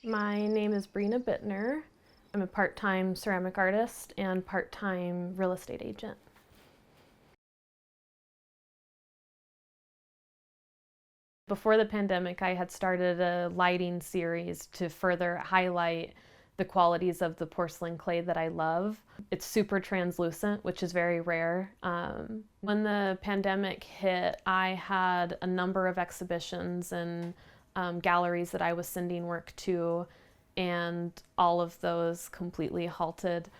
My name is Brina Bittner. I'm a part-time ceramic artist and part-time real estate agent. Before the pandemic, I had started a lighting series to further highlight the qualities of the porcelain clay that I love. It's super translucent, which is very rare. When the pandemic hit, I had a number of exhibitions and galleries that I was sending work to, and all of those completely halted.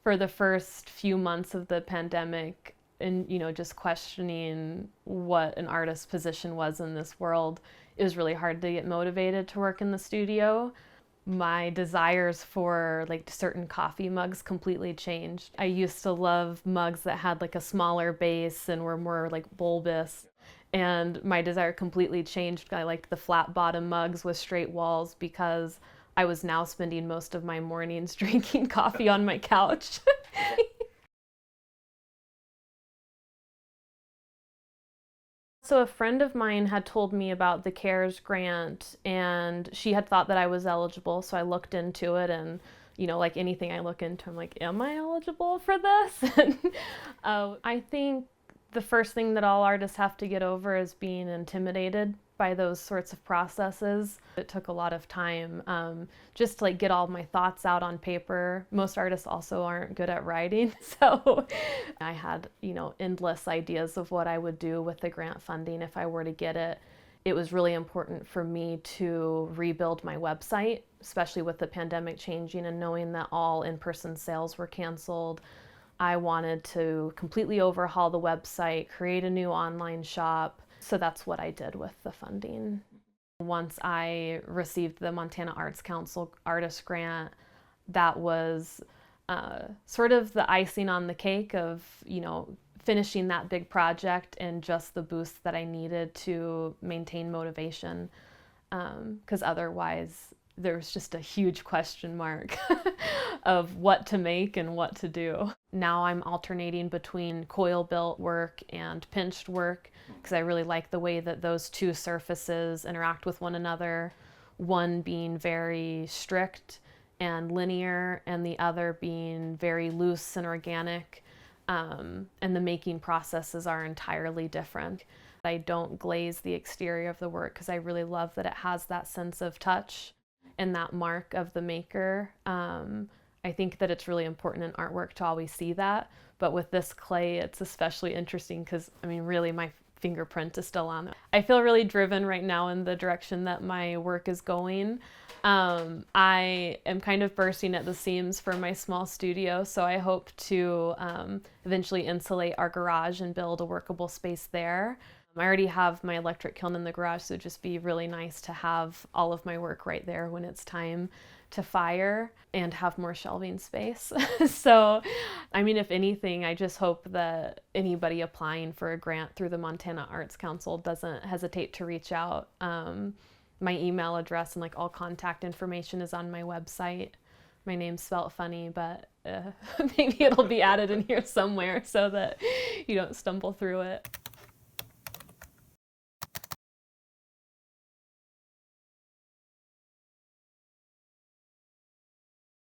For the first few months of the pandemic, and just questioning what an artist's position was in this world, it was really hard to get motivated to work in the studio. My desires for like certain coffee mugs completely changed. I used to love mugs that had like a smaller base and were more like bulbous, and my desire completely changed. I liked the flat bottom mugs with straight walls because I was now spending most of my mornings drinking coffee on my couch. So a friend of mine had told me about the CARES grant, and she had thought that I was eligible, so I looked into it, and like anything I look into, I'm like, am I eligible for this? And I think the first thing that all artists have to get over is being intimidated by those sorts of processes. It took a lot of time just to like get all my thoughts out on paper. Most artists also aren't good at writing, so I had endless ideas of what I would do with the grant funding if I were to get it. It was really important for me to rebuild my website, especially with the pandemic changing and knowing that all in-person sales were canceled. I wanted to completely overhaul the website, create a new online shop. So that's what I did with the funding. Once I received the Montana Arts Council Artist Grant, that was sort of the icing on the cake of, finishing that big project and just the boost that I needed to maintain motivation. Because otherwise, there was just a huge question mark of what to make and what to do. Now I'm alternating between coil-built work and pinched work because I really like the way that those two surfaces interact with one another, one being very strict and linear and the other being very loose and organic, and the making processes are entirely different. I don't glaze the exterior of the work because I really love that it has that sense of touch and that mark of the maker. I think that it's really important in artwork to always see that, but with this clay it's especially interesting because really my fingerprint is still on it. I feel really driven right now in the direction that my work is going. I am kind of bursting at the seams for my small studio, so I hope to eventually insulate our garage and build a workable space there. I already have my electric kiln in the garage, so it'd just be really nice to have all of my work right there when it's time to fire and have more shelving space. So, if anything, I just hope that anybody applying for a grant through the Montana Arts Council doesn't hesitate to reach out. My email address and like all contact information is on my website. My name's spelt funny, but maybe it'll be added in here somewhere so that you don't stumble through it.